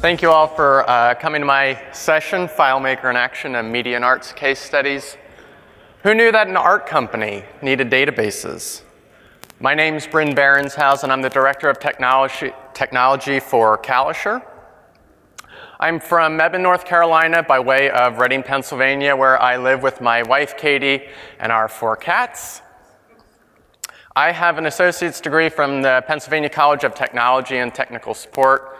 Thank you all for coming to my session, FileMaker in Action, a Media and Arts Case Studies. Who knew that an art company needed databases? My name's Bryn Berenshausen, and I'm the Director of Technology for Kalisher. I'm from Mebane, North Carolina, by way of Reading, Pennsylvania, where I live with my wife, Katie, and our 4 cats. I have an associate's degree from the Pennsylvania College of Technology and Technical Support,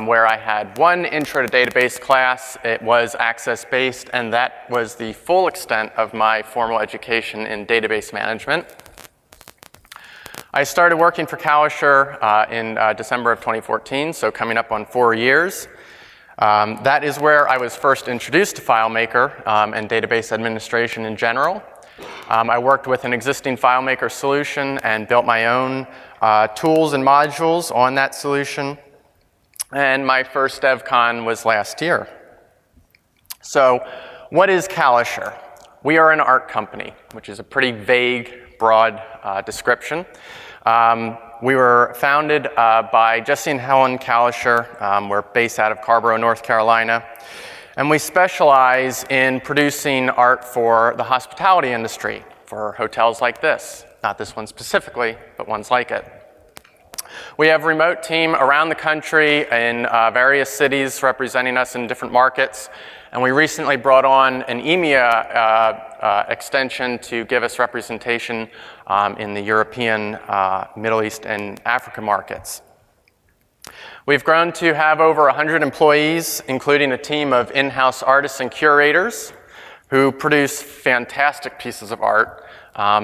where I had 1 intro to database class. It was access-based, and that was the full extent of my formal education in database management. I started working for Kalisher in December of 2014, so coming up on 4 years. That is where I was first introduced to FileMaker and database administration in general. I worked with an existing FileMaker solution and built my own tools and modules on that solution. And my first DevCon was last year. So what is Kalisher? We are an art company, which is a pretty vague, broad description. We were founded by Jesse and Helen Kalisher. We're based out of Carborough, North Carolina. And we specialize in producing art for the hospitality industry, for hotels like this. Not this one specifically, but ones like it. We have a remote team around the country in various cities representing us in different markets. And we recently brought on an EMEA extension to give us representation in the European, Middle East, and Africa markets. We've grown to have over 100 employees, including a team of in-house artists and curators who produce fantastic pieces of art.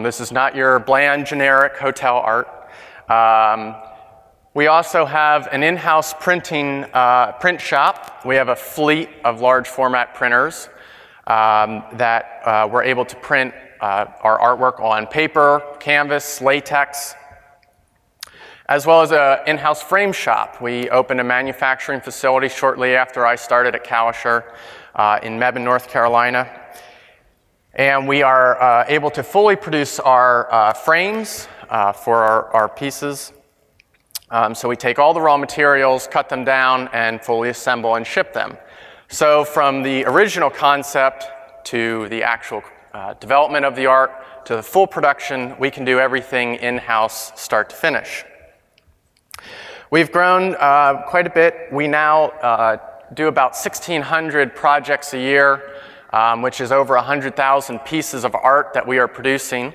This is not your bland, generic hotel art. We also have an in-house print shop. We have a fleet of large format printers that we're able to print our artwork on paper, canvas, latex, as well as an in-house frame shop. We opened a manufacturing facility shortly after I started at Kalisher in Mebane, North Carolina. And we are able to fully produce our frames for our pieces. So we take all the raw materials, cut them down, and fully assemble and ship them. So from the original concept to the actual development of the art to the full production, we can do everything in-house, start to finish. We've grown quite a bit. We now do about 1,600 projects a year, which is over 100,000 pieces of art that we are producing.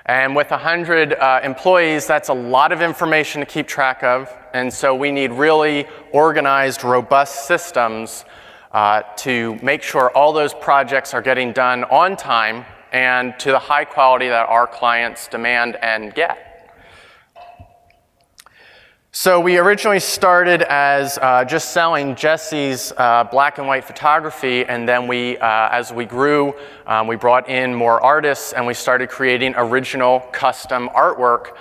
And with 100 employees, that's a lot of information to keep track of. And so we need really organized, robust systems to make sure all those projects are getting done on time and to the high quality that our clients demand and get. So we originally started as just selling Jesse's black and white photography, and then we, as we grew, we brought in more artists and we started creating original custom artwork.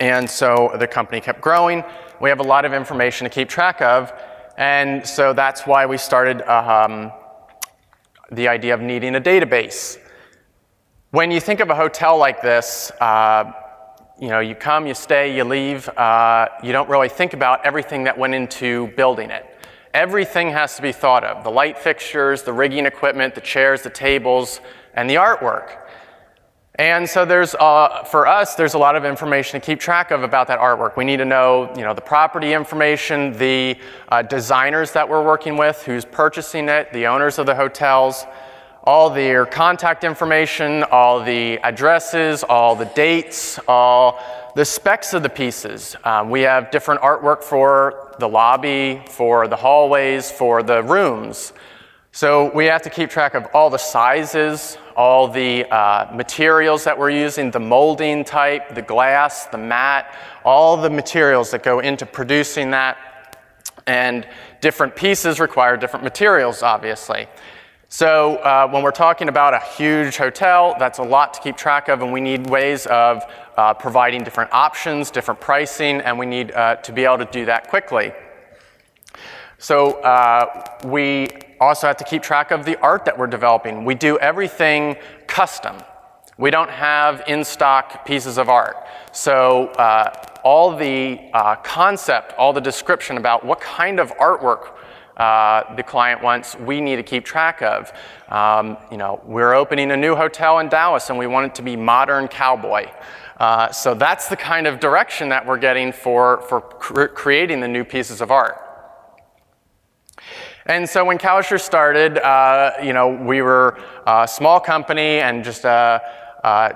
And so the company kept growing. We have a lot of information to keep track of, and so that's why we started the idea of needing a database. When you think of a hotel like this, you know, you come, you stay, you leave. You don't really think about everything that went into building it. Everything has to be thought of. The light fixtures, the rigging equipment, the chairs, the tables, and the artwork. And so there's, for us, there's a lot of information to keep track of about that artwork. We need to know, the property information, the designers that we're working with, who's purchasing it, the owners of the hotels, all their contact information, all the addresses, all the dates, all the specs of the pieces. We have different artwork for the lobby, for the hallways, for the rooms. So we have to keep track of all the sizes, all the materials that we're using, the molding type, the glass, the mat, all the materials that go into producing that. And different pieces require different materials, obviously. So when we're talking about a huge hotel, that's a lot to keep track of, and we need ways of providing different options, different pricing, and we need to be able to do that quickly. So we also have to keep track of the art that we're developing. We do everything custom. We don't have in-stock pieces of art. So all the concept, all the description about what kind of artwork the client wants, we need to keep track of. We're opening a new hotel in Dallas and we want it to be modern cowboy. So that's the kind of direction that we're getting for creating the new pieces of art. And so when Kalisher started, we were a small company and just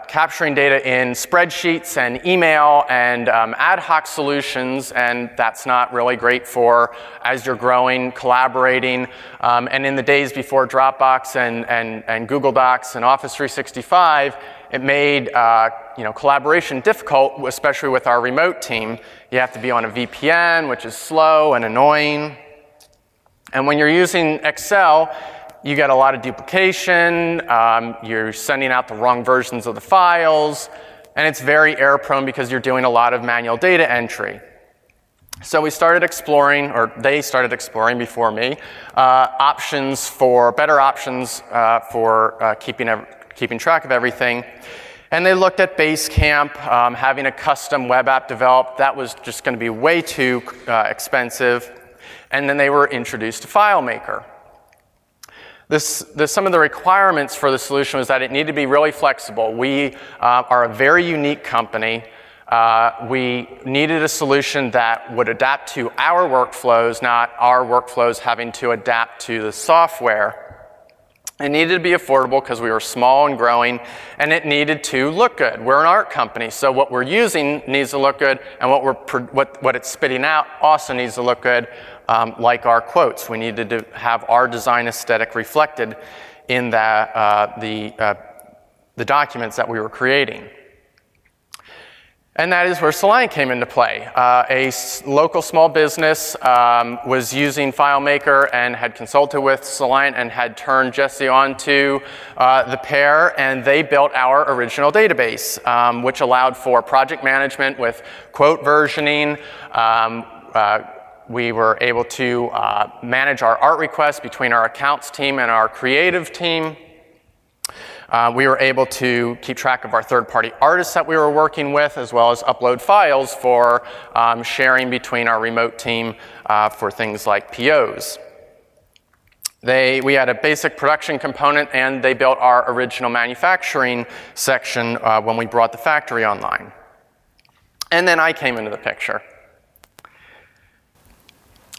capturing data in spreadsheets and email and ad hoc solutions, and that's not really great for, as you're growing, collaborating. And in the days before Dropbox and Google Docs and Office 365, it made collaboration difficult, especially with our remote team. You have to be on a VPN, which is slow and annoying. And when you're using Excel, you get a lot of duplication, you're sending out the wrong versions of the files, and it's very error prone because you're doing a lot of manual data entry. So we started exploring, or they started exploring before me, better options for keeping track of everything. And they looked at Basecamp, having a custom web app developed. That was just going to be way too expensive. And then they were introduced to FileMaker. Some of the requirements for the solution was that it needed to be really flexible. We are a very unique company. We needed a solution that would adapt to our workflows, not our workflows having to adapt to the software. It needed to be affordable because we were small and growing, and it needed to look good. We're an art company, so what we're using needs to look good, and what it's spitting out also needs to look good, like our quotes. We needed to have our design aesthetic reflected in the documents that we were creating. And that is where Saline came into play. A local small business was using FileMaker and had consulted with Saline and had turned Jesse on to the pair, and they built our original database, which allowed for project management with quote versioning. We were able to manage our art requests between our accounts team and our creative team. We were able to keep track of our third-party artists that we were working with, as well as upload files for sharing between our remote team for things like POs. We had a basic production component, and they built our original manufacturing section when we brought the factory online. And then I came into the picture.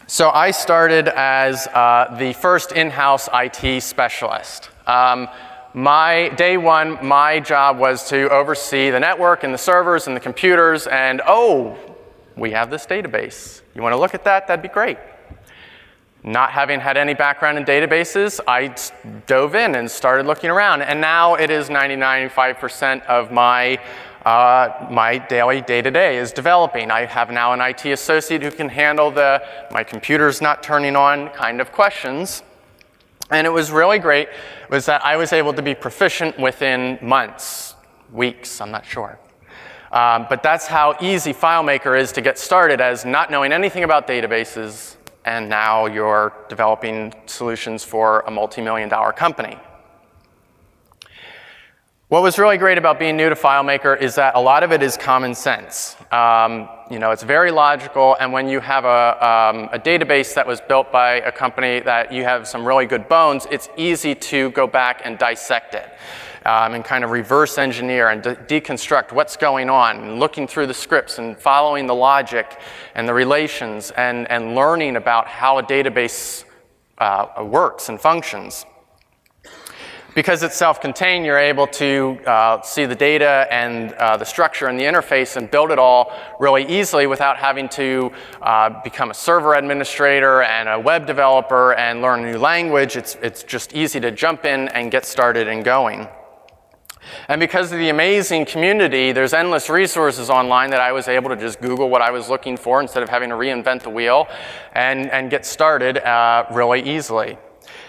So I started as the first in-house IT specialist. Day one, my job was to oversee the network and the servers and the computers, and oh, we have this database. You want to look at that? That'd be great. Not having had any background in databases, I dove in and started looking around, and now it is 90–95% of my daily day-to-day is developing. I have now an IT associate who can handle my computer's not turning on kind of questions. And it was really great was that I was able to be proficient within months, weeks, I'm not sure. But that's how easy FileMaker is to get started, as not knowing anything about databases, and now you're developing solutions for a multi-million-dollar company. What was really great about being new to FileMaker is that a lot of it is common sense. It's very logical, and when you have a database that was built by a company that you have some really good bones, it's easy to go back and dissect it and kind of reverse engineer and deconstruct what's going on, and looking through the scripts and following the logic and the relations and learning about how a database works and functions. Because it's self-contained, you're able to see the data and the structure and the interface and build it all really easily without having to become a server administrator and a web developer and learn a new language. It's just easy to jump in and get started and going. And because of the amazing community, there's endless resources online that I was able to just Google what I was looking for instead of having to reinvent the wheel and get started really easily.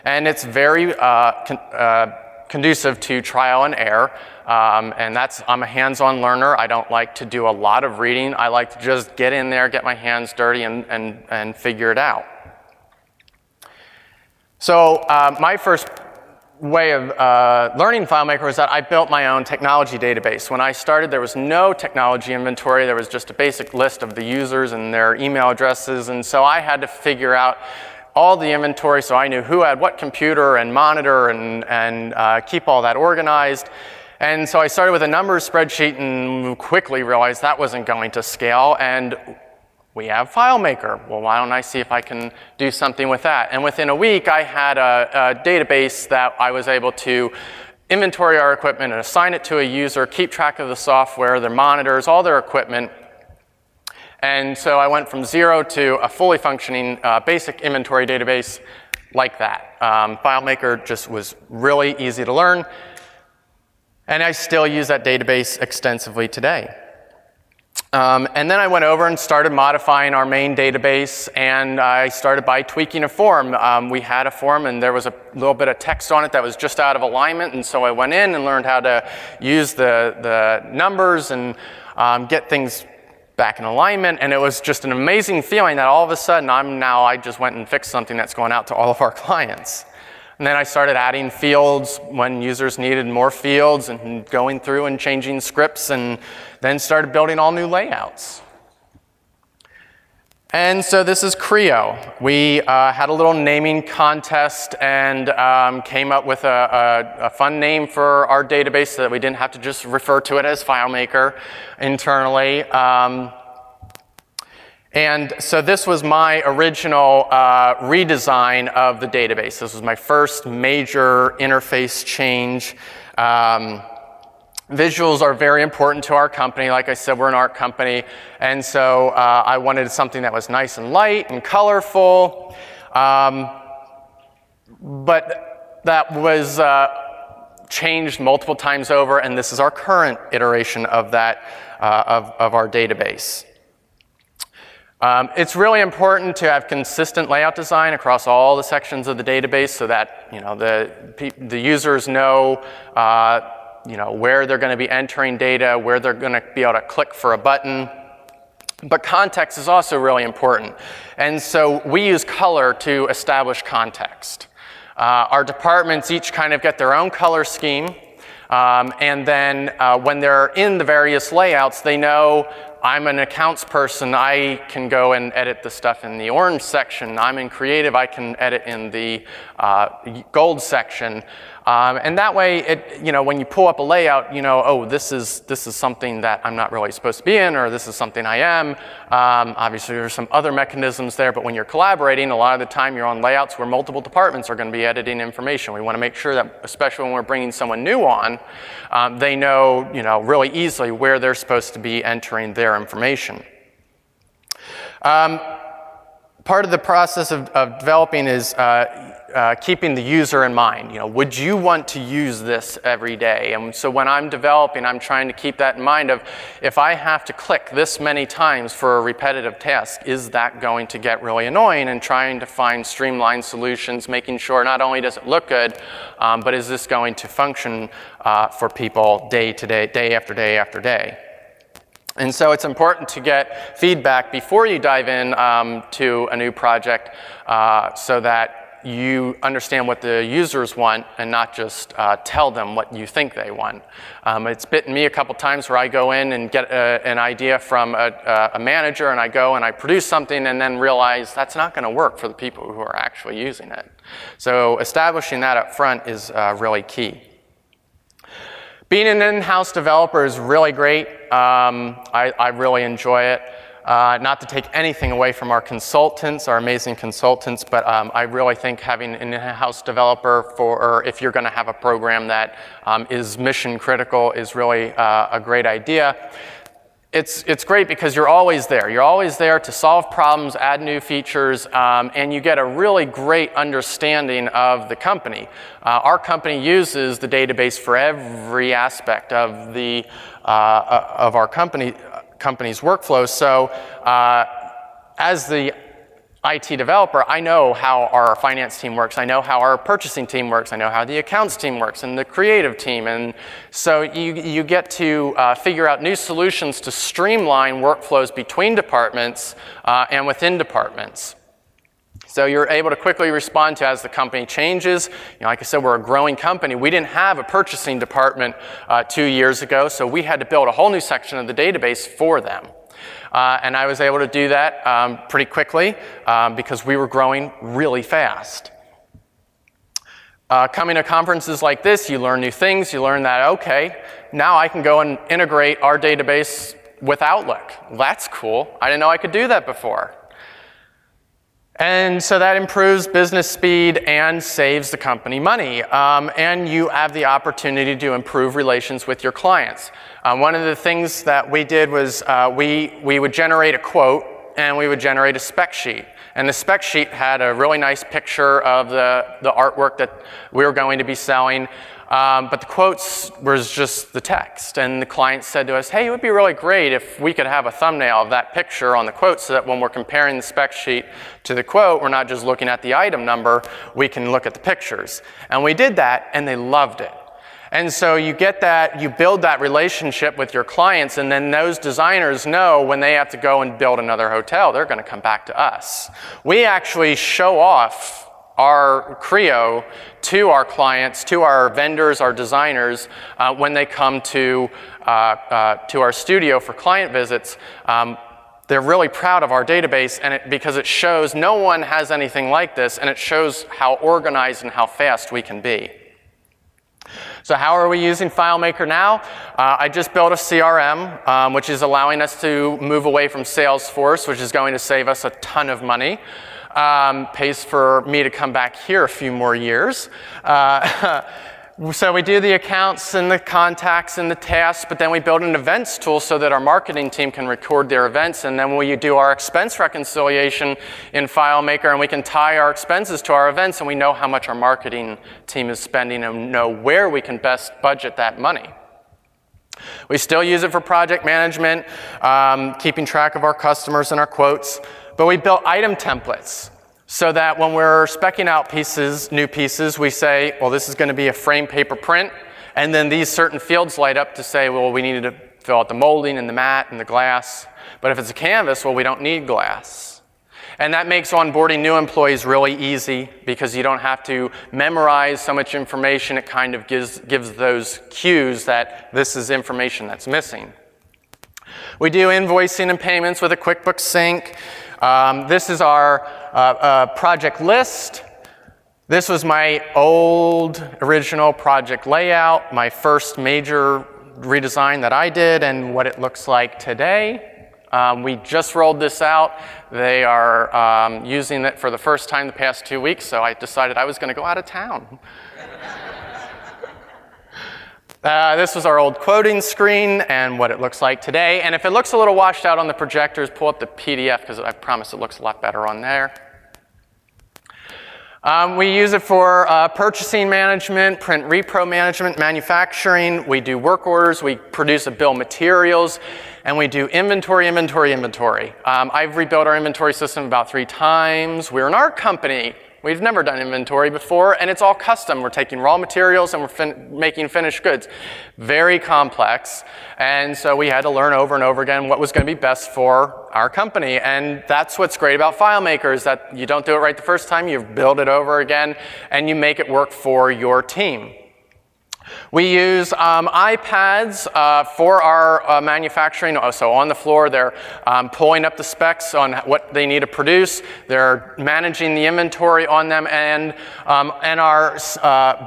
And it's very conducive to trial and error, and I'm a hands-on learner. I don't like to do a lot of reading. I like to just get in there, get my hands dirty, and figure it out. So my first way of learning FileMaker was that I built my own technology database. When I started, there was no technology inventory. There was just a basic list of the users and their email addresses. And so I had to figure out all the inventory so I knew who had what computer and monitor and keep all that organized. And so I started with a numbers spreadsheet and quickly realized that wasn't going to scale. And we have FileMaker. Well, why don't I see if I can do something with that? And within a week, I had a database that I was able to inventory our equipment and assign it to a user, keep track of the software, their monitors, all their equipment. And so I went from 0 to a fully functioning basic inventory database like that. FileMaker just was really easy to learn. And I still use that database extensively today. And then I went over and started modifying our main database, and I started by tweaking a form. We had a form, and there was a little bit of text on it that was just out of alignment, and so I went in and learned how to use the numbers and get things back in alignment, and it was just an amazing feeling that all of a sudden I just went and fixed something that's going out to all of our clients. And then I started adding fields when users needed more fields and going through and changing scripts, and then started building all new layouts. And so this is CREO. We had a little naming contest and came up with a fun name for our database so that we didn't have to just refer to it as FileMaker internally. And so this was my original redesign of the database. This was my first major interface change. Visuals are very important to our company. Like I said, we're an art company. And so I wanted something that was nice and light and colorful. But that was changed multiple times over. And this is our current iteration of that, of our database. It's really important to have consistent layout design across all the sections of the database so that the users know where they're going to be entering data, where they're going to be able to click for a button. But context is also really important. And so we use color to establish context. Our departments each kind of get their own color scheme. And then when they're in the various layouts, they know I'm an accounts person, I can go and edit the stuff in the orange section. I'm in creative, I can edit in the gold section. And that way, when you pull up a layout, oh, this is something that I'm not really supposed to be in, or this is something I am. Obviously, there's some other mechanisms there, but when you're collaborating, a lot of the time you're on layouts where multiple departments are going to be editing information. We want to make sure that, especially when we're bringing someone new on, they know, really easily where they're supposed to be entering their information. Part of the process of developing is keeping the user in mind. Would you want to use this every day? And so when I'm developing, I'm trying to keep that in mind of, if I have to click this many times for a repetitive task, is that going to get really annoying? And trying to find streamlined solutions, making sure not only does it look good, but is this going to function for people day to day, day after day after day? And so it's important to get feedback before you dive in to a new project so that you understand what the users want and not just tell them what you think they want. It's bitten me a couple times where I go in and get an idea from a manager, and I go and I produce something and then realize that's not going to work for the people who are actually using it. So establishing that up front is really key. Being an in-house developer is really great. I really enjoy it. Not to take anything away from our consultants, our amazing consultants, but I really think having an in-house developer or if you're going to have a program that is mission critical is really a great idea. It's great because you're always there. You're always there to solve problems, add new features, and you get a really great understanding of the company. Our company uses the database for every aspect of our company's workflow. So as the IT developer, I know how our finance team works. I know how our purchasing team works. I know how the accounts team works and the creative team. And so you get to figure out new solutions to streamline workflows between departments and within departments. So you're able to quickly respond to as the company changes. Like I said, we're a growing company. We didn't have a purchasing department 2 years ago, so we had to build a whole new section of the database for them. And I was able to do that pretty quickly because we were growing really fast. Coming to conferences like this, you learn new things. You learn that, okay, now I can go and integrate our database with Outlook. That's cool. I didn't know I could do that before. And so that improves business speed and saves the company money. And you have the opportunity to improve relations with your clients. One of the things that we did was we would generate a quote and we would generate a spec sheet. And the spec sheet had a really nice picture of the artwork that we were going to be selling. But the quotes was just the text. And the client said to us, hey, it would be really great if we could have a thumbnail of that picture on the quote so that when we're comparing the spec sheet to the quote, we're not just looking at the item number, we can look at the pictures. And we did that, and they loved it. And so you get that, you build that relationship with your clients, and then those designers know when they have to go and build another hotel, they're going to come back to us. We actually show off our CREO to our clients, to our vendors, our designers, when they come to our studio for client visits. They're really proud of our database because it shows no one has anything like this, and it shows how organized and how fast we can be. So how are we using FileMaker now? I just built a CRM, which is allowing us to move away from Salesforce, which is going to save us a ton of money. Pays for me to come back here a few more years. So we do the accounts and the contacts and the tasks, but then we build an events tool so that our marketing team can record their events, and then we do our expense reconciliation in FileMaker, and we can tie our expenses to our events, and we know how much our marketing team is spending and know where we can best budget that money. We still use it for project management, keeping track of our customers and our quotes, but we built item templates. So that when we're speccing out new pieces, we say, well, this is going to be a frame paper print, and then these certain fields light up to say, well, we need to fill out the molding and the mat and the glass. But if it's a canvas, well, we don't need glass. And that makes onboarding new employees really easy because you don't have to memorize so much information. It kind of gives those cues that this is information that's missing. We do invoicing and payments with a QuickBooks Sync. This is our project list. This was my old original project layout, my first major redesign that I did, and what it looks like today. We just rolled this out. They are using it for the first time the past 2 weeks, so I decided I was going to go out of town. This was our old quoting screen and what it looks like today. And if it looks a little washed out on the projectors, pull up the PDF because I promise it looks a lot better on there. We use it for purchasing management, print repro management, manufacturing. We do work orders. We produce a bill of materials. And we do inventory. I've rebuilt our inventory system about 3 times. We're an art company. We've never done inventory before, and it's all custom. We're taking raw materials and we're making finished goods. Very complex, and so we had to learn over and over again what was going to be best for our company. And that's what's great about FileMaker is that you don't do it right the first time, you build it over again, and you make it work for your team. We use iPads for our manufacturing. So on the floor, they're pulling up the specs on what they need to produce. They're managing the inventory on them. And our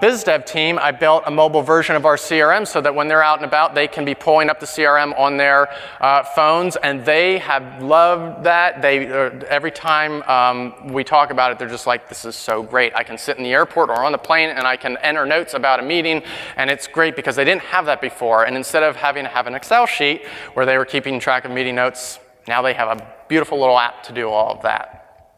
biz dev team, I built a mobile version of our CRM so that when they're out and about, they can be pulling up the CRM on their phones. And they have loved that. Every time we talk about it, they're just like, this is so great. I can sit in the airport or on the plane and I can enter notes about a meeting. And it's great because they didn't have that before. And instead of having to have an Excel sheet where they were keeping track of meeting notes, now they have a beautiful little app to do all of that.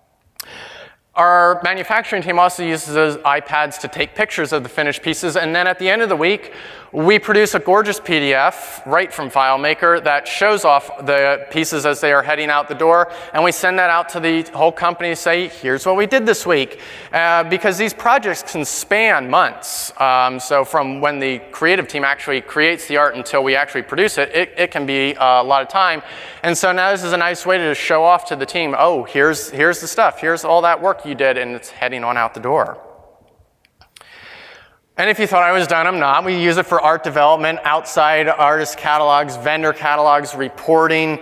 Our manufacturing team also uses those iPads to take pictures of the finished pieces. And then at the end of the week, we produce a gorgeous PDF right from FileMaker that shows off the pieces as they are heading out the door. And we send that out to the whole company and say, here's what we did this week. Because these projects can span months. So from when the creative team actually creates the art until we actually produce it, it can be a lot of time. And so now this is a nice way to show off to the team, oh, here's the stuff. Here's all that work you did, and it's heading on out the door. And if you thought I was done, I'm not. We use it for art development, outside artist catalogs, vendor catalogs, reporting.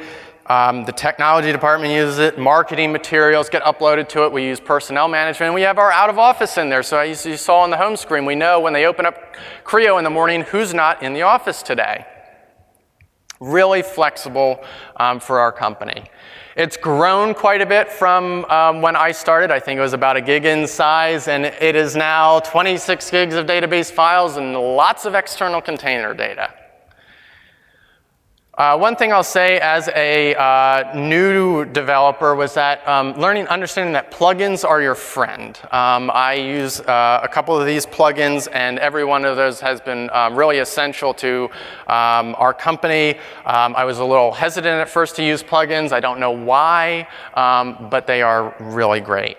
The technology department uses it. Marketing materials get uploaded to it. We use personnel management. We have our out of office in there. So as you saw on the home screen, we know when they open up CREO in the morning who's not in the office today. Really flexible for our company. It's grown quite a bit from when I started. I think it was about a gig in size, and it is now 26 gigs of database files and lots of external container data. One thing I'll say as a new developer was that understanding that plugins are your friend. I use a couple of these plugins, and every one of those has been really essential to our company. I was a little hesitant at first to use plugins. I don't know why, but they are really great.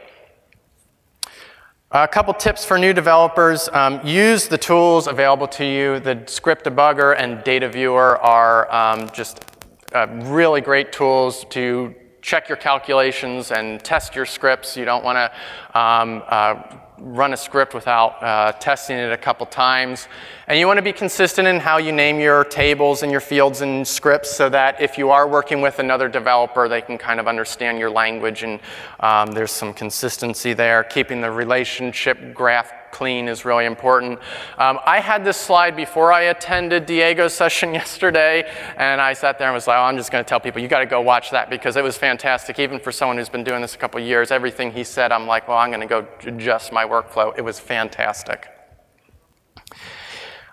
A couple tips for new developers. Use the tools available to you. The script debugger and data viewer are just really great tools to check your calculations and test your scripts. You don't want to run a script without testing it a couple times. And you want to be consistent in how you name your tables and your fields and scripts so that if you are working with another developer, they can kind of understand your language, and there's some consistency there. Keeping the relationship graph clean is really important. I had this slide before I attended Diego's session yesterday, and I sat there and was like, oh, I'm just going to tell people, you got to go watch that, because it was fantastic. Even for someone who's been doing this a couple years, everything he said, I'm like, well, I'm going to go adjust my workflow. It was fantastic.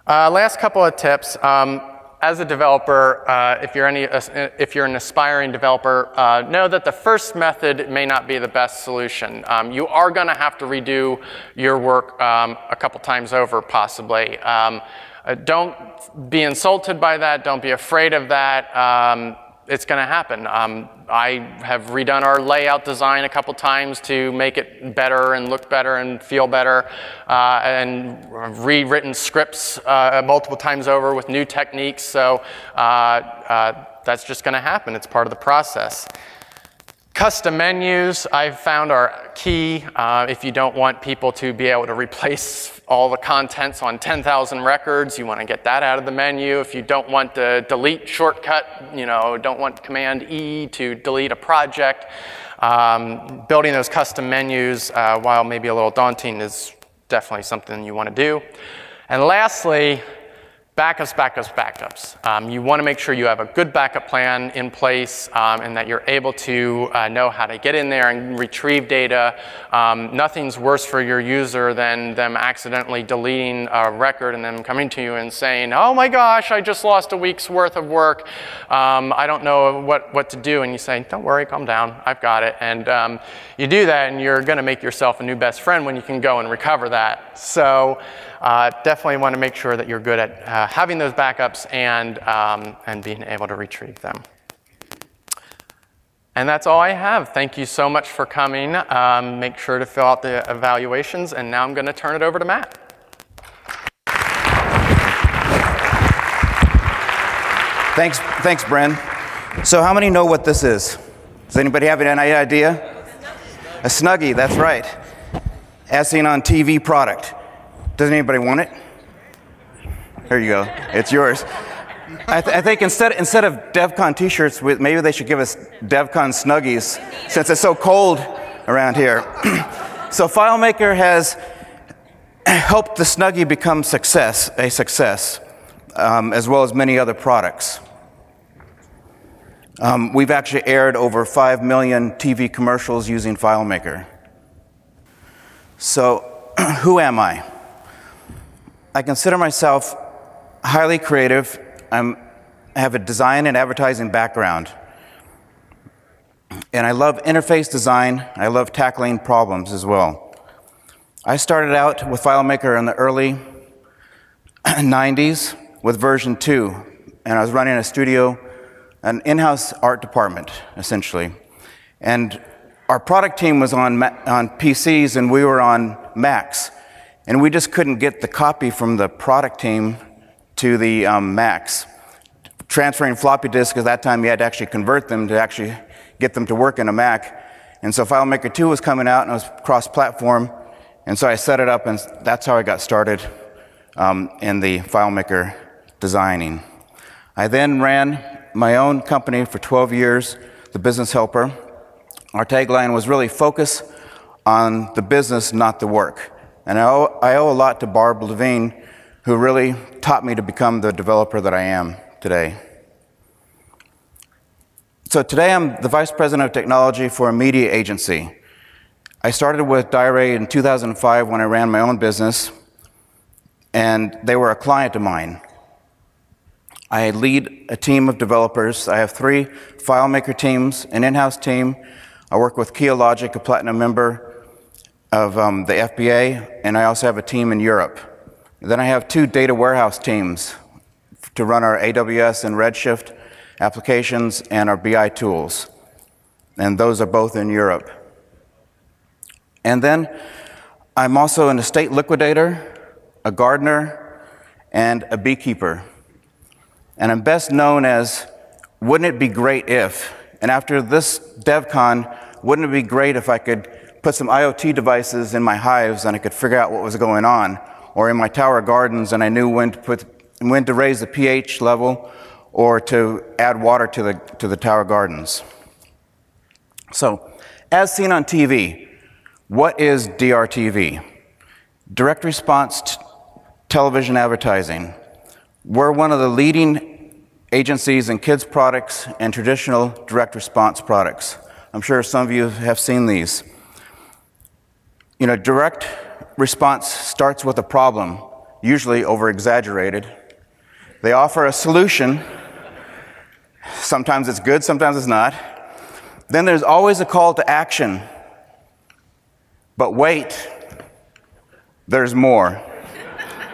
Last couple of tips. As a developer, if you're an aspiring developer, know that the first method may not be the best solution. You are going to have to redo your work a couple times over, possibly. Don't be insulted by that. Don't be afraid of that. It's going to happen. I have redone our layout design a couple times to make it better and look better and feel better, and rewritten scripts multiple times over with new techniques. So that's just going to happen. It's part of the process. Custom menus, I've found, are key if you don't want people to be able to replace all the contents on 10,000 records. You want to get that out of the menu. If you don't want the delete shortcut, don't want Command E to delete a project, building those custom menus, while maybe a little daunting, is definitely something you want to do. And lastly, backups. You want to make sure you have a good backup plan in place, and that you're able to know how to get in there and retrieve data. Nothing's worse for your user than them accidentally deleting a record and then coming to you and saying, oh my gosh, I just lost a week's worth of work. I don't know what to do. And you say, don't worry, calm down, I've got it. And you do that, and you're going to make yourself a new best friend when you can go and recover that. So definitely want to make sure that you're good at having those backups and being able to retrieve them. And that's all I have. Thank you so much for coming. Make sure to fill out the evaluations, and now I'm going to turn it over to Matt. Thanks, Bren. So how many know what this is? Does anybody have any idea? A Snuggie, that's right. As seen on TV product. Does anybody want it? There you go. It's yours. I think instead of DevCon t-shirts, maybe they should give us DevCon Snuggies, since it's so cold around here. So FileMaker has helped the Snuggie become a success, as well as many other products. We've actually aired over 5 million TV commercials using FileMaker. So who am I? I consider myself highly creative. I have a design and advertising background. And I love interface design. I love tackling problems as well. I started out with FileMaker in the early 90s with version 2. And I was running a studio, an in-house art department, essentially. And our product team was on PCs, and we were on Macs. And we just couldn't get the copy from the product team to the Macs. Transferring floppy disks, at that time you had to actually convert them to actually get them to work in a Mac. And so FileMaker 2 was coming out, and it was cross-platform. And so I set it up, and that's how I got started in the FileMaker designing. I then ran my own company for 12 years, The Business Helper. Our tagline was really focus on the business, not the work. And I owe a lot to Barb Levine, who really taught me to become the developer that I am today. So today I'm the Vice President of Technology for a media agency. I started with Dire in 2005 when I ran my own business, and they were a client of mine. I lead a team of developers. I have 3 FileMaker teams, an in-house team. I work with Logic, a platinum member of the FBA, and I also have a team in Europe. Then I have 2 data warehouse teams to run our AWS and Redshift applications and our BI tools, and those are both in Europe. And then I'm also an estate liquidator, a gardener, and a beekeeper. And I'm best known as, wouldn't it be great if, and after this DevCon, wouldn't it be great if I could put some IoT devices in my hives and I could figure out what was going on, or in my tower gardens and I knew when to raise the pH level or to add water to the tower gardens. So, as seen on TV, what is DRTV? Direct response television advertising. We're one of the leading agencies in kids products and traditional direct response products. I'm sure some of you have seen these. You know, direct response starts with a problem, usually over-exaggerated. They offer a solution. Sometimes it's good, sometimes it's not. Then there's always a call to action. But wait, there's more.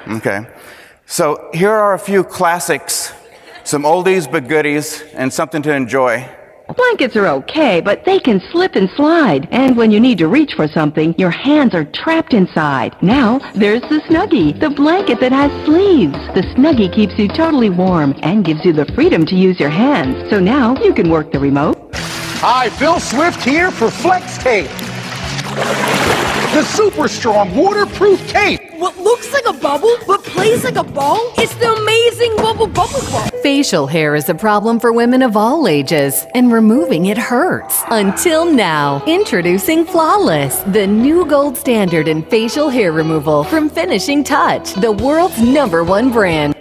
Okay. So here are a few classics, some oldies but goodies, and something to enjoy. Blankets are okay, but they can slip and slide. And when you need to reach for something, your hands are trapped inside. Now, there's the Snuggie, the blanket that has sleeves. The Snuggie keeps you totally warm and gives you the freedom to use your hands. So now, you can work the remote. Hi, Phil Swift here for Flex Tape. The super strong waterproof tape. What looks like a bubble but plays like a ball? It's the amazing Bubble Ball. Facial hair is a problem for women of all ages, and removing it hurts. Until now, introducing Flawless, the new gold standard in facial hair removal from Finishing Touch, the world's #1 brand.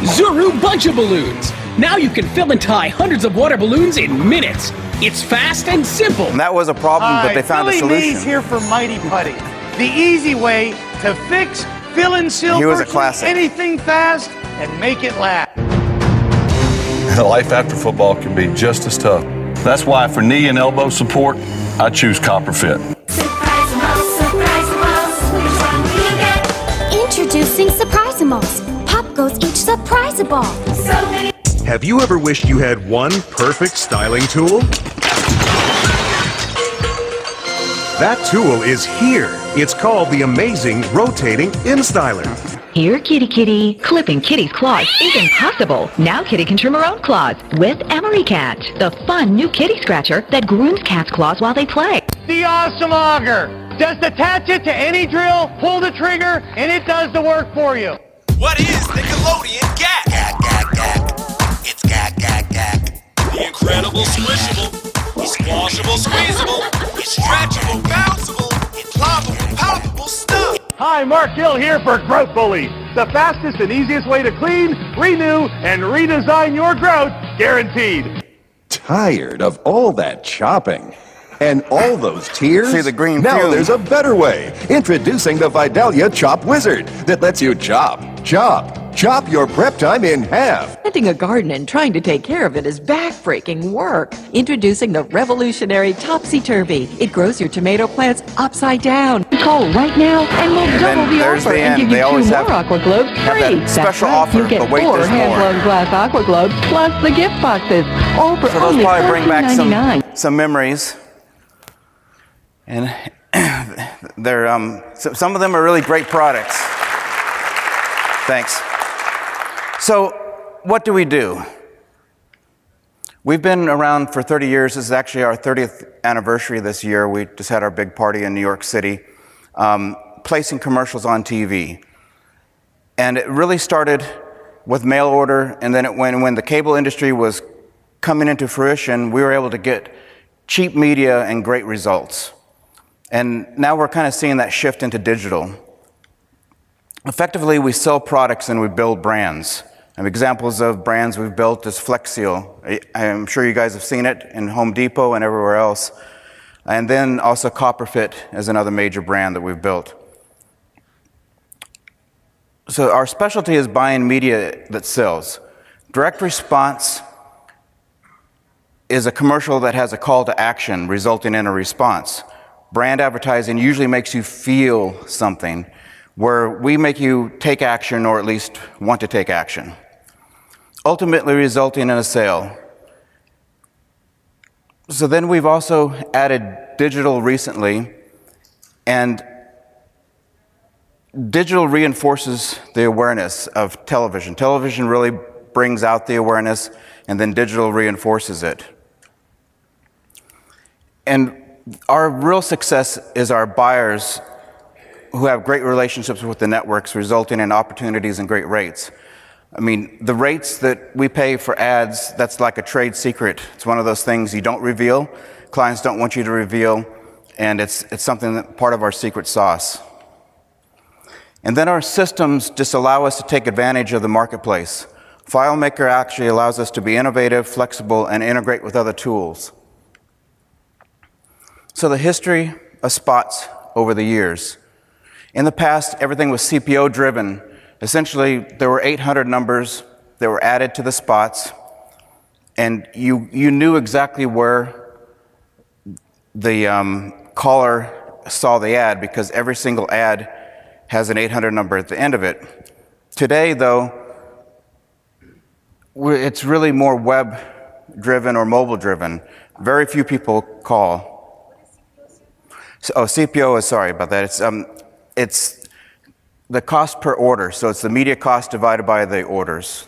Zuru Bunch of Balloons. Now you can fill and tie hundreds of water balloons in minutes. It's fast and simple. And that was a problem, but they found a Billy solution. Mays here for Mighty Putty. The easy way to fix, fill, and seal He was a virtually classic. anything fast and make it last. Life after football can be just as tough. That's why for knee and elbow support, I choose CopperFit. Introducing Surprisimals. Pop goes each surprisable. Have you ever wished you had one perfect styling tool? That tool is here. It's called the amazing rotating InStyler. Here, kitty kitty. Clipping Kitty's claws isn't possible. Now Kitty can trim her own claws with Emery Cat, the fun new kitty scratcher that grooms cats' claws while they play. The Awesome Auger. Just attach it to any drill, pull the trigger, and it does the work for you. What is Nickelodeon Gak? Gak, gak, gak. It's Gak, Gak, Gak. The incredible squishable. It's squashable, squeezable. It's stretchable, bounceable. It's cloggable, palpable stuff. Hi, Mark Hill here for Growth Bully. The fastest and easiest way to clean, renew, and redesign your growth, guaranteed. Tired of all that chopping and all those tears? See the green Now fume. there's a better way. Introducing the Vidalia Chop Wizard that lets you chop your prep time in half. Planting a garden and trying to take care of it is back-breaking work. Introducing the revolutionary Topsy-Turvy. It grows your tomato plants upside down. Call right now and we'll double the there's offer the and end. give They you 2 always more have aqua globes free. that special That's right. offer, You get but wait, 4 there's more. hand-blown glass aqua globes plus the gift boxes. All for So those only probably bring back $13.99. some memories. And they're, some of them are really great products. Thanks. So what do? We've been around for 30 years. This is actually our 30th anniversary this year. We just had our big party in New York City, placing commercials on TV. And it really started with mail order, and then when the cable industry was coming into fruition, we were able to get cheap media and great results. And now we're kind of seeing that shift into digital. Effectively, we sell products and we build brands. And examples of brands we've built is Flex Seal. I'm sure you guys have seen it in Home Depot and everywhere else. And then also Copperfit is another major brand that we've built. So our specialty is buying media that sells. Direct response is a commercial that has a call to action resulting in a response. Brand advertising usually makes you feel something, where we make you take action or at least want to take action, ultimately resulting in a sale. So then we've also added digital recently, and digital reinforces the awareness of television. Television really brings out the awareness, and then digital reinforces it. And our real success is our buyers who have great relationships with the networks, resulting in opportunities and great rates. I mean, the rates that we pay for ads, that's like a trade secret. It's one of those things you don't reveal. Clients don't want you to reveal, and it's something that part of our secret sauce. And then our systems just allow us to take advantage of the marketplace. FileMaker actually allows us to be innovative, flexible, and integrate with other tools. So the history of spots over the years. In the past, everything was CPO driven. Essentially, there were 800 numbers that were added to the spots, and you knew exactly where the caller saw the ad because every single ad has an 800 number at the end of it. Today, though, it's really more web driven or mobile driven. Very few people call. CPO is, sorry about that. It's the cost per order, so it's the media cost divided by the orders.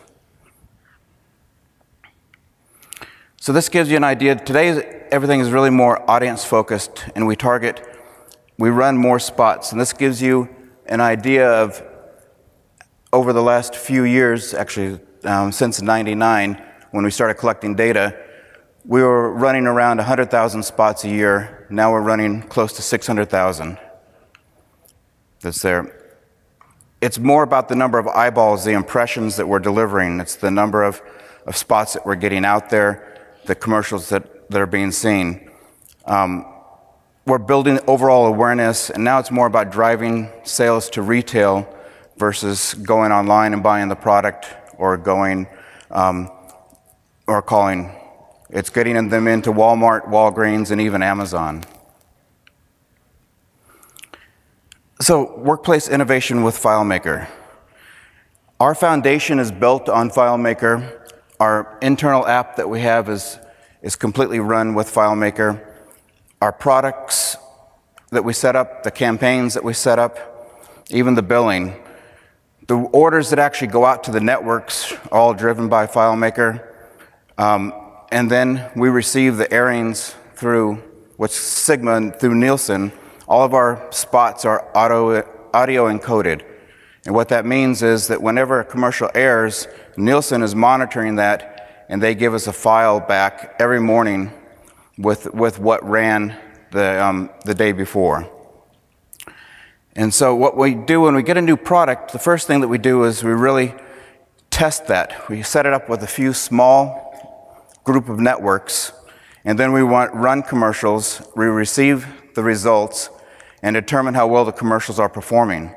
So this gives you an idea. Today, everything is really more audience focused, and we run more spots. And this gives you an idea of, over the last few years, actually since '99, when we started collecting data, we were running around 100,000 spots a year. Now we're running close to 600,000. That's there. It's more about the number of eyeballs, the impressions that we're delivering. It's the number of spots that we're getting out there, the commercials that are being seen. We're building overall awareness, and now it's more about driving sales to retail versus going online and buying the product or going or calling. It's getting them into Walmart, Walgreens, and even Amazon. So, workplace innovation with FileMaker. Our foundation is built on FileMaker. Our internal app that we have is completely run with FileMaker. Our products that we set up, the campaigns that we set up, even the billing. The orders that actually go out to the networks are all driven by FileMaker. And then we receive the airings through what's Sigma and through Nielsen. All of our spots are audio encoded. And what that means is that whenever a commercial airs, Nielsen is monitoring that, and they give us a file back every morning with what ran the day before. And so what we do when we get a new product, the first thing that we do is we really test that. We set it up with a few small group of networks, and then we run commercials. We receive the results and determine how well the commercials are performing.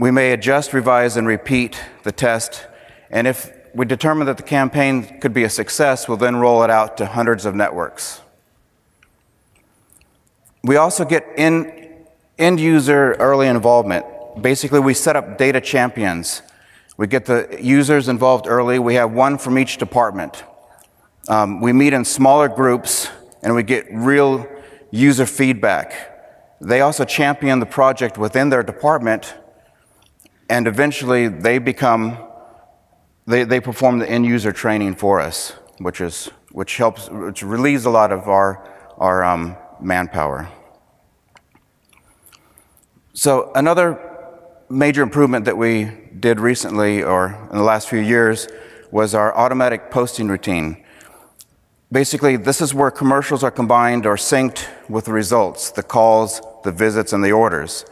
We may adjust, revise, and repeat the test, and if we determine that the campaign could be a success, we'll then roll it out to hundreds of networks. We also get end-user early involvement. Basically, we set up data champions. We get the users involved early. We have one from each department. We meet in smaller groups, and we get real user feedback. They also champion the project within their department, and eventually they perform the end-user training for us, which is which relieves a lot of our manpower. So another major improvement that we did recently, or in the last few years, was our automatic posting routine. Basically, this is where commercials are combined or synced with the results, the calls, the visits, and the orders.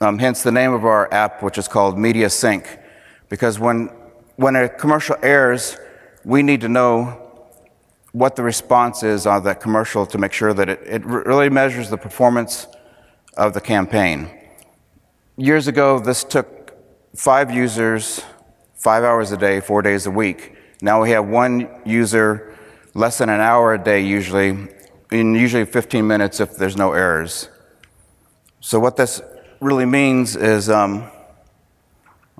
Hence the name of our app, which is called Media Sync, because when a commercial airs, we need to know what the response is on that commercial to make sure that it really measures the performance of the campaign. Years ago, this took 5 users, 5 hours a day, 4 days a week. Now we have 1 user, less than an hour a day usually, and usually 15 minutes if there's no errors. So what this really means is, I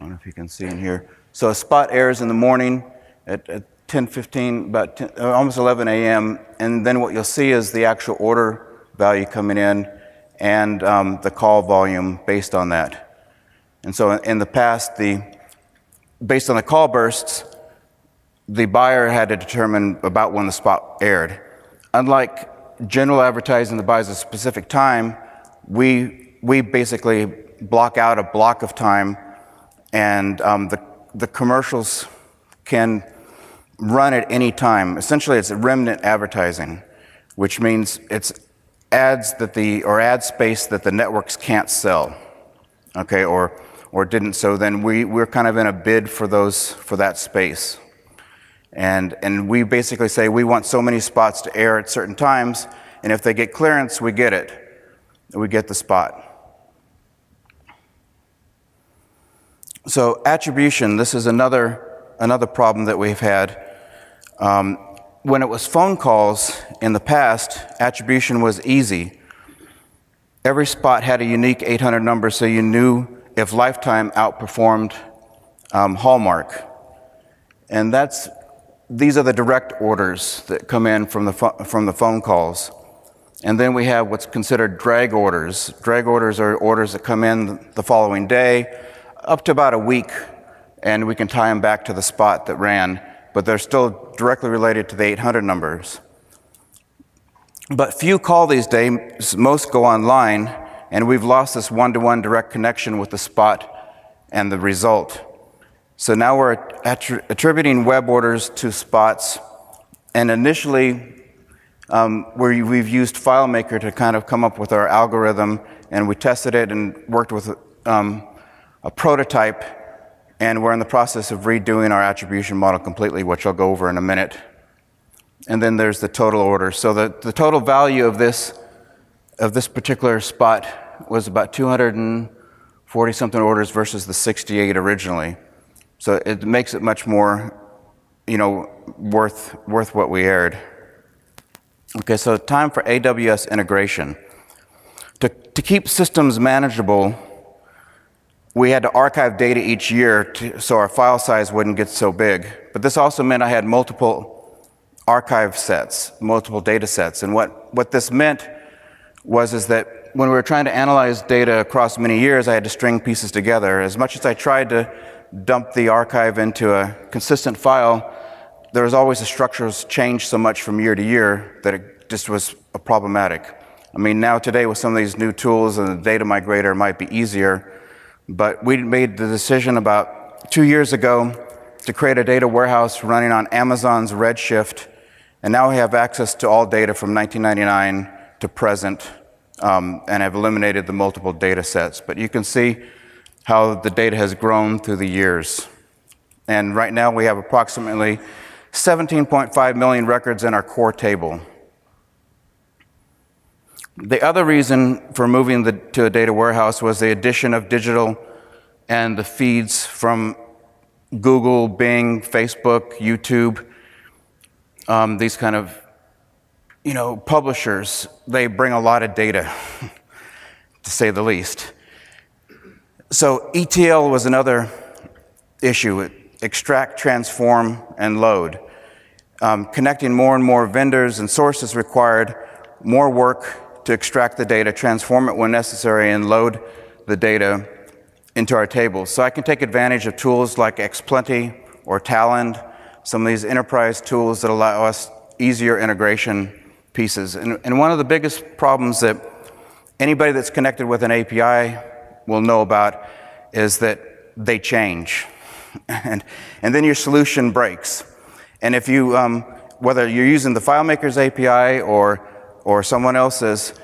don't know if you can see in here. So a spot airs in the morning at 10:15, almost 11 a.m., and then what you'll see is the actual order value coming in and the call volume based on that. And so in the past, based on the call bursts, the buyer had to determine about when the spot aired. Unlike general advertising that buys a specific time, we basically block out a block of time, and the commercials can run at any time. Essentially, it's remnant advertising, which means it's ads or ad space that the networks can't sell, okay, or didn't. So then we're kind of in a bid for that space, and we basically say we want so many spots to air at certain times, and if they get clearance, we get it. We get the spot. So attribution, this is another problem that we've had. When it was phone calls in the past, attribution was easy. Every spot had a unique 800 number, so you knew if lifetime outperformed Hallmark. And these are the direct orders that come in from the phone calls. And then we have what's considered drag orders. Drag orders are orders that come in the following day, up to about a week, and we can tie them back to the spot that ran, but they're still directly related to the 800 numbers. But few call these days, most go online, and we've lost this one-to-one direct connection with the spot and the result. So now we're attributing web orders to spots, and initially we've used FileMaker to kind of come up with our algorithm, and we tested it and worked with a prototype, and we're in the process of redoing our attribution model completely, which I'll go over in a minute. And then there's the total order. So the total value of this particular spot was about 240-something orders versus the 68 originally. So it makes it much more, worth what we aired. Okay, so time for AWS integration. To keep systems manageable, we had to archive data each year so our file size wouldn't get so big. But this also meant I had multiple archive sets, multiple data sets. And what this meant is that when we were trying to analyze data across many years, I had to string pieces together. As much as I tried to dump the archive into a consistent file, there was always the structures changed so much from year to year that it just was problematic. I mean, now today with some of these new tools and the data migrator, it might be easier. But we made the decision about 2 years ago to create a data warehouse running on Amazon's Redshift, and now we have access to all data from 1999 to present, and have eliminated the multiple data sets. But you can see how the data has grown through the years. And right now we have approximately 17.5 million records in our core table. The other reason for moving to a data warehouse was the addition of digital and the feeds from Google, Bing, Facebook, YouTube, these kind of, publishers. They bring a lot of data, to say the least. So ETL was another issue: extract, transform, and load. Connecting more and more vendors and sources required more work to extract the data, transform it when necessary, and load the data into our tables. So I can take advantage of tools like Xplenty or Talend, some of these enterprise tools that allow us easier integration pieces. And one of the biggest problems that anybody that's connected with an API will know about is that they change. and then your solution breaks. And if you, whether you're using the FileMaker's API or someone else's,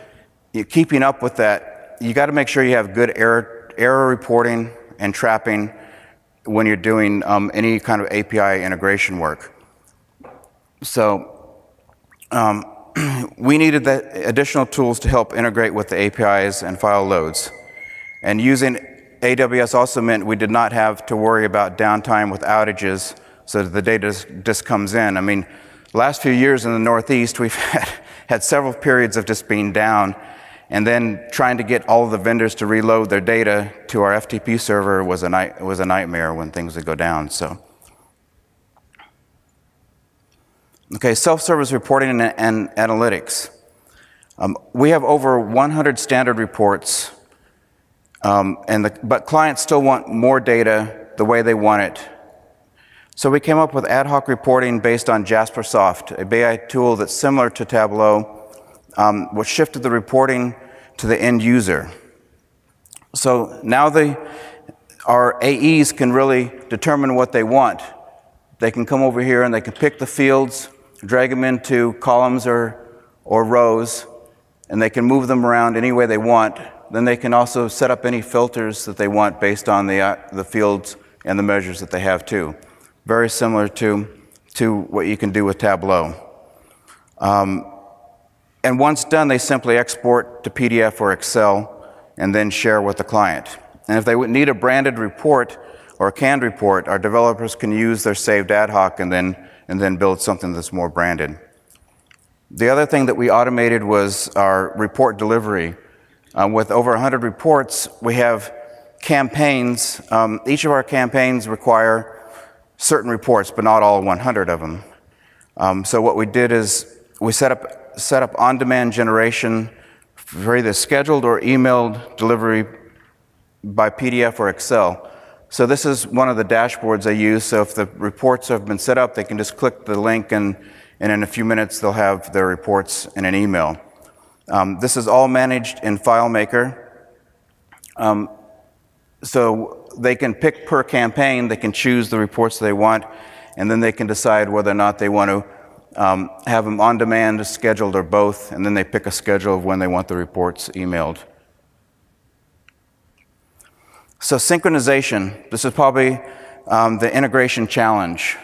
you're keeping up with that, you got to make sure you have good error reporting and trapping when you're doing any kind of API integration work. So we needed that additional tools to help integrate with the APIs and file loads. And using AWS also meant we did not have to worry about downtime with outages so that the data just comes in. I mean, the last few years in the Northeast, we've had several periods of just being down, and then trying to get all of the vendors to reload their data to our FTP server was a nightmare when things would go down. So, okay, self-service reporting and analytics. We have over 100 standard reports, but clients still want more data the way they want it. So we came up with ad hoc reporting based on JasperSoft, a BI tool that's similar to Tableau, which shifted the reporting to the end user. So now our AEs can really determine what they want. They can come over here and they can pick the fields, drag them into columns or rows, and they can move them around any way they want. Then they can also set up any filters that they want based on the fields and the measures that they have too. Very similar to what you can do with Tableau. And once done, they simply export to PDF or Excel and then share with the client. And if they would need a branded report or a canned report, our developers can use their saved ad hoc and then build something that's more branded. The other thing that we automated was our report delivery. With over 100 reports, we have campaigns. Each of our campaigns require certain reports, but not all 100 of them. So what we did is we set up on-demand generation for either scheduled or emailed delivery by PDF or Excel. So this is one of the dashboards I use. So if the reports have been set up, they can just click the link and in a few minutes they'll have their reports in an email. This is all managed in FileMaker. So they can pick per campaign, they can choose the reports they want, and then they can decide whether or not they want to have them on demand, scheduled, or both, and then they pick a schedule of when they want the reports emailed. So synchronization, this is probably the integration challenge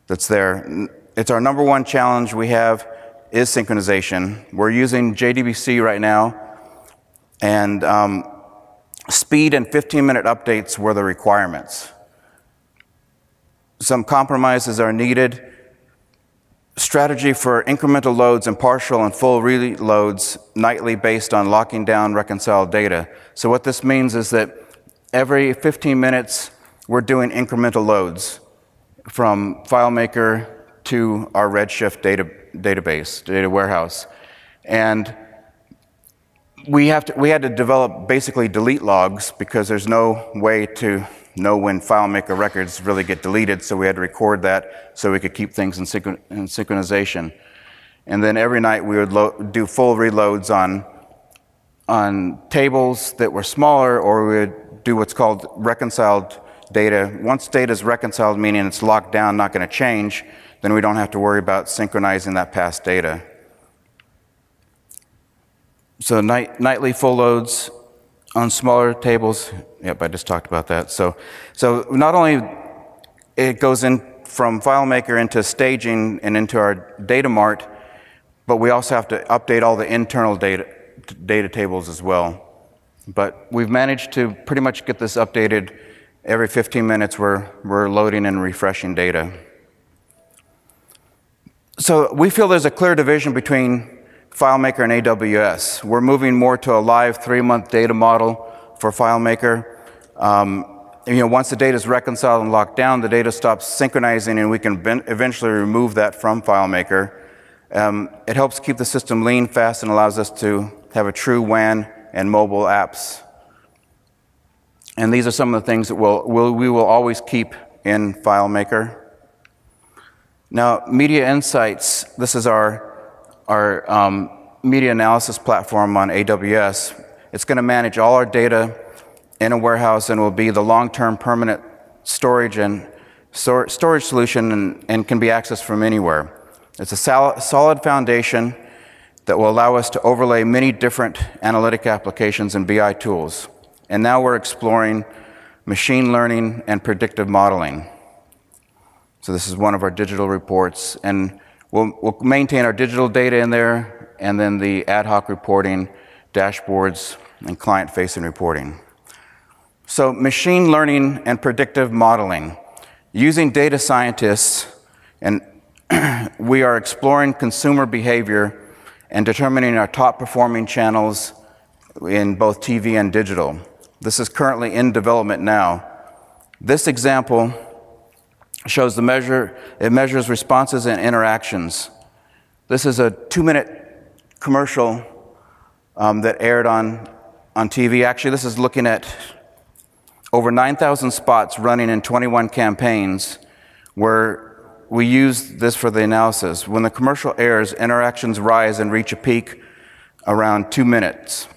that's there. It's our #1 challenge we have is synchronization. We're using JDBC right now, and speed and 15-minute updates were the requirements. Some compromises are needed. Strategy for incremental loads and partial and full reloads nightly based on locking down reconciled data. So what this means is that every 15 minutes we're doing incremental loads from FileMaker to our Redshift database, data warehouse. And we had to develop basically delete logs because there's no way to know when FileMaker records really get deleted, so we had to record that so we could keep things in synchronization. And then every night we would do full reloads on tables that were smaller, or we would do what's called reconciled data. Once data is reconciled, meaning it's locked down, not going to change, then we don't have to worry about synchronizing that past data. So nightly full loads on smaller tables. Yep, I just talked about that. So not only it goes in from FileMaker into staging and into our data mart, but we also have to update all the internal data tables as well. But we've managed to pretty much get this updated every 15 minutes. We're loading and refreshing data. So we feel there's a clear division between FileMaker and AWS. We're moving more to a live 3-month data model for FileMaker. Once the data is reconciled and locked down, the data stops synchronizing, and we can eventually remove that from FileMaker. It helps keep the system lean, fast, and allows us to have a true WAN and mobile apps. And these are some of the things that we will always keep in FileMaker. Now, Media Insights, this is our media analysis platform on AWS. It's going to manage all our data in a warehouse and will be the long-term permanent storage and storage solution and can be accessed from anywhere. It's a solid foundation that will allow us to overlay many different analytic applications and BI tools. And now we're exploring machine learning and predictive modeling. So this is one of our digital reports, and we'll maintain our digital data in there, and then the ad hoc reporting, dashboards, and client-facing reporting. So machine learning and predictive modeling. Using data scientists, and we are exploring consumer behavior and determining our top performing channels in both TV and digital. This is currently in development now. This example shows it measures responses and interactions. This is a 2-minute commercial that aired on TV. Actually, this is looking at over 9,000 spots running in 21 campaigns where we use this for the analysis. When the commercial airs, interactions rise and reach a peak around 2 minutes.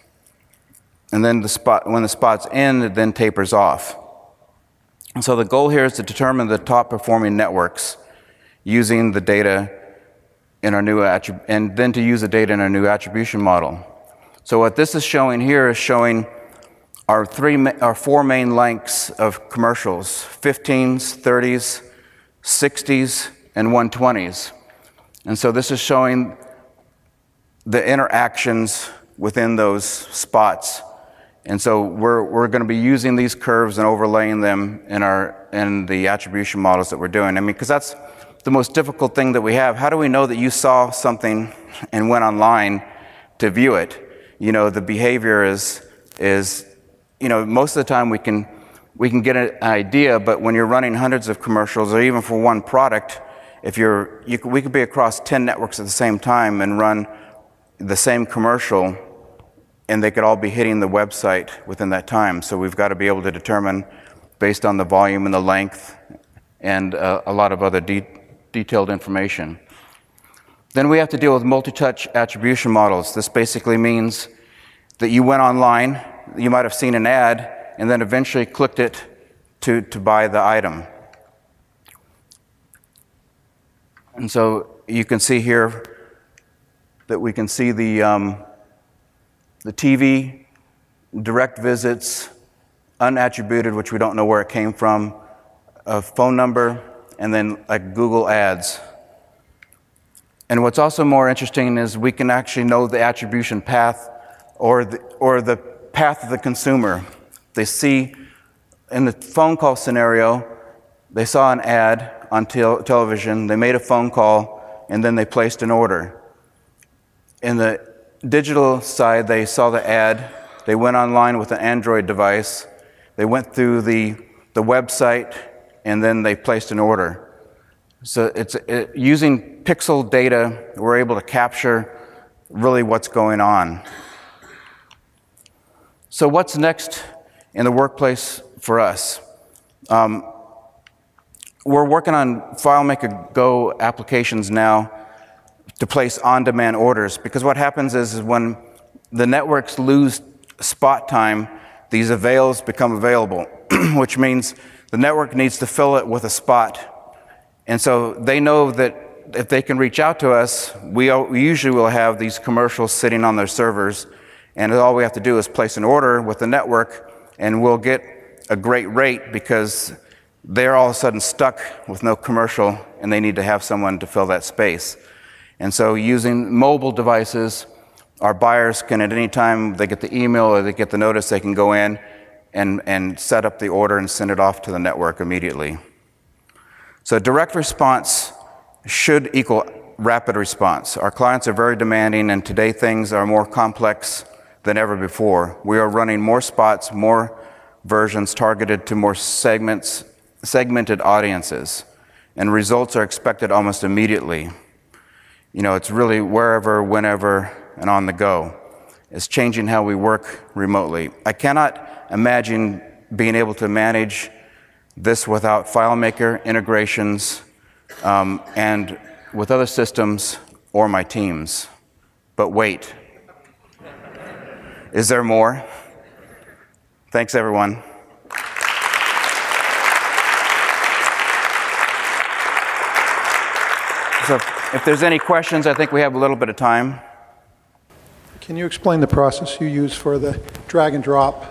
And then when the spot's end, it then tapers off. And so the goal here is to determine the top performing networks using the data in our new and then to use the data in our new attribution model. So what this is showing here is showing our 4 main lengths of commercials: 15s, 30s, 60s, and 120s. And so this is showing the interactions within those spots. And so we're going to be using these curves and overlaying them in the attribution models that we're doing. I mean, because that's the most difficult thing that we have. How do we know that you saw something and went online to view it? You know, the behavior is you know, most of the time we can get an idea, but when you're running hundreds of commercials, or even for one product, we could be across 10 networks at the same time and run the same commercial, and they could all be hitting the website within that time. So we've got to be able to determine, based on the volume and the length and a lot of other detailed information. Then we have to deal with multi-touch attribution models. This basically means that you went online, you might have seen an ad, and then eventually clicked it to buy the item. And so you can see here that we can see the TV, direct visits, unattributed, which we don't know where it came from, a phone number, and then like Google Ads. And what's also more interesting is we can actually know the attribution path or the path of the consumer. They see, in the phone call scenario, they saw an ad on television, they made a phone call, and then they placed an order. In the digital side, they saw the ad, they went online with an Android device, they went through the website, and then they placed an order. So using pixel data, we're able to capture really what's going on. So what's next in the workplace for us? We're working on FileMaker Go applications now to place on-demand orders, because what happens is when the networks lose spot time, these avails become available, which means the network needs to fill it with a spot. And so they know that if they can reach out to us, we usually will have these commercials sitting on their servers, and all we have to do is place an order with the network, and we'll get a great rate because they're all of a sudden stuck with no commercial, and they need to have someone to fill that space. And so using mobile devices, our buyers can, at any time they get the email or they get the notice, they can go in and set up the order and send it off to the network immediately. So direct response should equal rapid response. Our clients are very demanding, and today things are more complex than ever before. We are running more spots, more versions targeted to more segmented audiences, and results are expected almost immediately. You know, it's really wherever, whenever, and on the go. It's changing how we work remotely. I cannot imagine being able to manage this without FileMaker integrations and with other systems or my teams. But wait, is there more? Thanks, everyone. So if there's any questions, I think we have a little bit of time. Can you explain the process you use for the drag and drop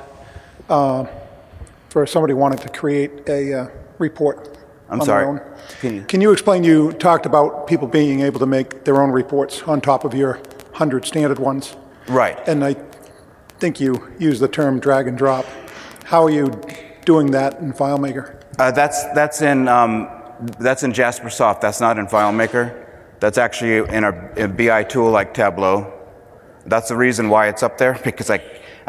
for somebody wanting to create a report I'm on sorry. their own? Can you explain, you talked about people being able to make their own reports on top of your 100 standard ones. Right. And I think you use the term drag and drop. How are you doing that in FileMaker? That's in Jaspersoft. That's not in FileMaker. That's actually in a BI tool like Tableau. That's the reason why it's up there, because I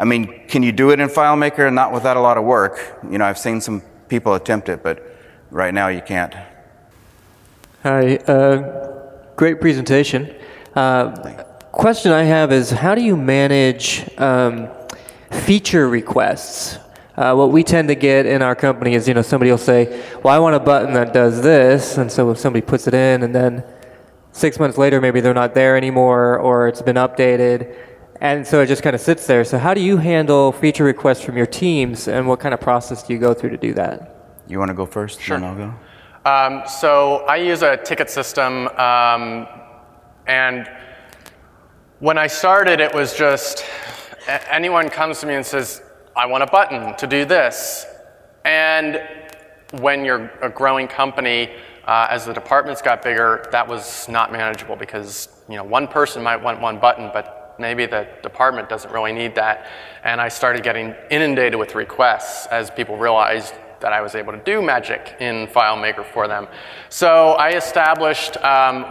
mean, can you do it in FileMaker? Not without a lot of work. You know, I've seen some people attempt it, but right now you can't. Hi, great presentation. Question I have is, how do you manage feature requests? What we tend to get in our company is, somebody will say, well, I want a button that does this, and so if somebody puts it in, and then 6 months later, maybe they're not there anymore, or it's been updated, and so it just kind of sits there. So how do you handle feature requests from your teams, and what kind of process do you go through to do that? You want to go first? Sure. Then I'll go. So I use a ticket system, and when I started, it was just anyone comes to me and says, I want a button to do this. And when you're a growing company, as the departments got bigger, that was not manageable because one person might want one button, but maybe the department doesn't really need that. And I started getting inundated with requests as people realized that I was able to do magic in FileMaker for them. So I established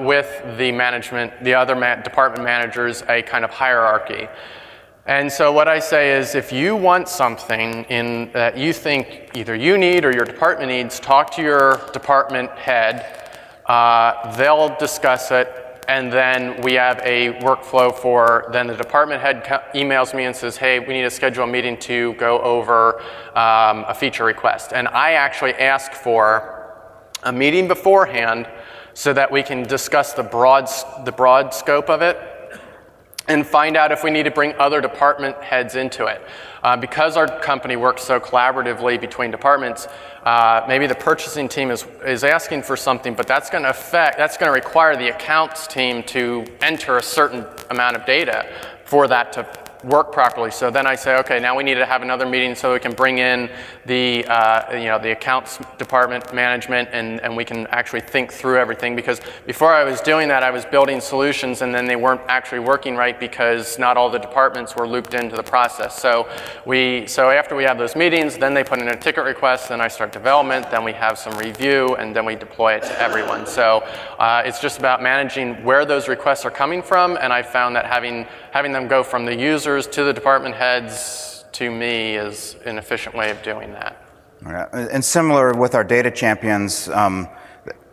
with the management, the other department managers, a kind of hierarchy. And so what I say is, if you want something that you think either you need or your department needs, talk to your department head. They'll discuss it, and then we have a workflow for, then the department head emails me and says, hey, we need to schedule a meeting to go over a feature request. And I actually ask for a meeting beforehand so that we can discuss the broad scope of it, and find out if we need to bring other department heads into it. Because our company works so collaboratively between departments, maybe the purchasing team is asking for something, but that's going to require the accounts team to enter a certain amount of data for that to work properly. So then I say, okay, now we need to have another meeting so we can bring in the the accounts department management, and we can actually think through everything. Because before I was doing that, I was building solutions and then they weren't actually working right because not all the departments were looped into the process. So after we have those meetings, then they put in a ticket request, then I start development, then we have some review, and then we deploy it to everyone. So it's just about managing where those requests are coming from, and I found that having them go from the users to the department heads to me is an efficient way of doing that. Yeah. And similar with our data champions,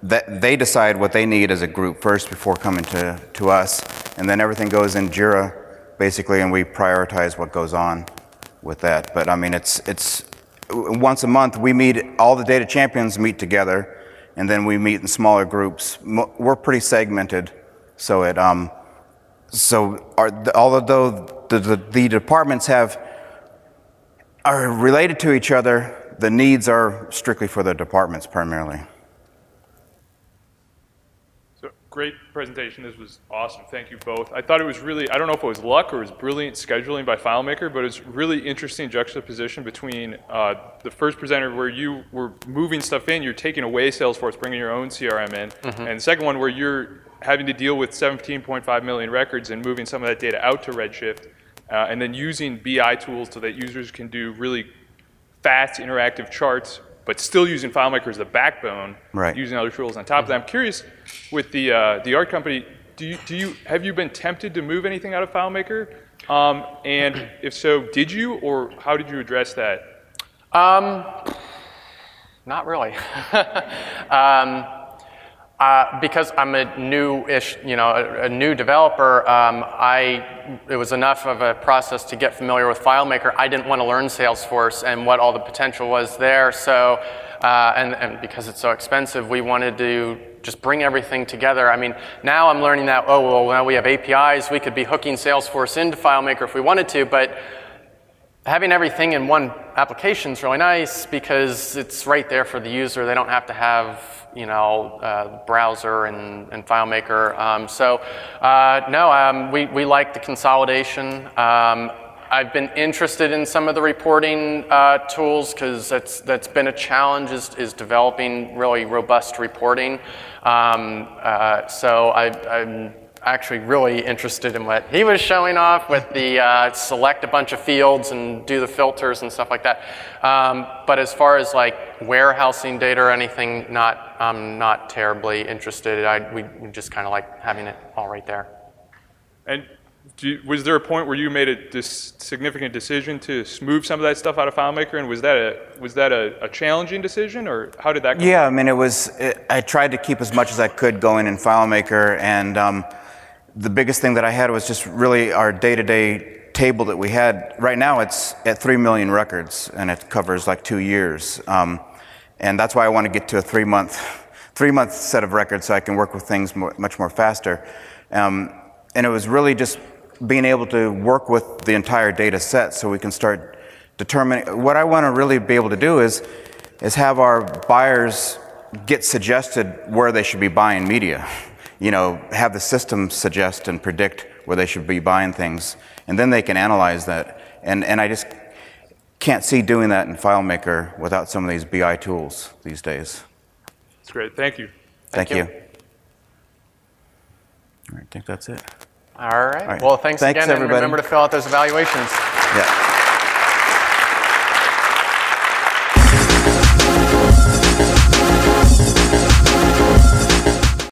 they decide what they need as a group first before coming to us, and then everything goes in Jira basically, and we prioritize what goes on with that. But I mean, it's once a month we meet, all the data champions meet together, and then we meet in smaller groups. We're pretty segmented, so it although the departments are related to each other, the needs are strictly for the departments primarily. So great presentation. This was awesome. Thank you both. I thought it was really, I don't know if it was luck or it was brilliant scheduling by FileMaker, but it's really interesting juxtaposition between the first presenter where you were moving stuff in, you're taking away Salesforce, bringing your own CRM in, and the second one where you're having to deal with 17.5 million records and moving some of that data out to Redshift, and then using BI tools so that users can do really fast interactive charts, but still using FileMaker as the backbone, right, using other tools on top of that. I'm curious, with the art company, have you been tempted to move anything out of FileMaker? And if so, did you, or how did you address that? Not really. Because I'm a new-ish, a new developer, it was enough of a process to get familiar with FileMaker. I didn't want to learn Salesforce and what all the potential was there. So, and because it's so expensive, we wanted to just bring everything together. I mean, now I'm learning that, oh, well, now we have APIs. We could be hooking Salesforce into FileMaker if we wanted to, but having everything in one application is really nice because it's right there for the user. They don't have to have, browser and FileMaker. We like the consolidation. I've been interested in some of the reporting tools because that's been a challenge is developing really robust reporting. I'm actually really interested in what he was showing off with the select a bunch of fields and do the filters and stuff like that. But as far as like warehousing data or anything, I'm not terribly interested. We just kind of like having it all right there. And was there a point where you made a significant decision to move some of that stuff out of FileMaker, and was that a challenging decision, or how did that go? Yeah, I mean, I tried to keep as much as I could going in FileMaker, and the biggest thing that I had was just really our day-to-day table that we had. Right now it's at 3 million records, and it covers like 2 years. And that's why I want to get to a three-month set of records so I can work with things much more faster. And it was really just being able to work with the entire data set so we can start determining. What I want to really be able to do is have our buyers get suggested where they should be buying media. Have the system suggest and predict where they should be buying things, and then they can analyze that. And I just can't see doing that in FileMaker without some of these BI tools these days. That's great. Thank you. Thank you. All right, I think that's it. All right. Well, thanks again, everybody. And remember to fill out those evaluations. Yeah.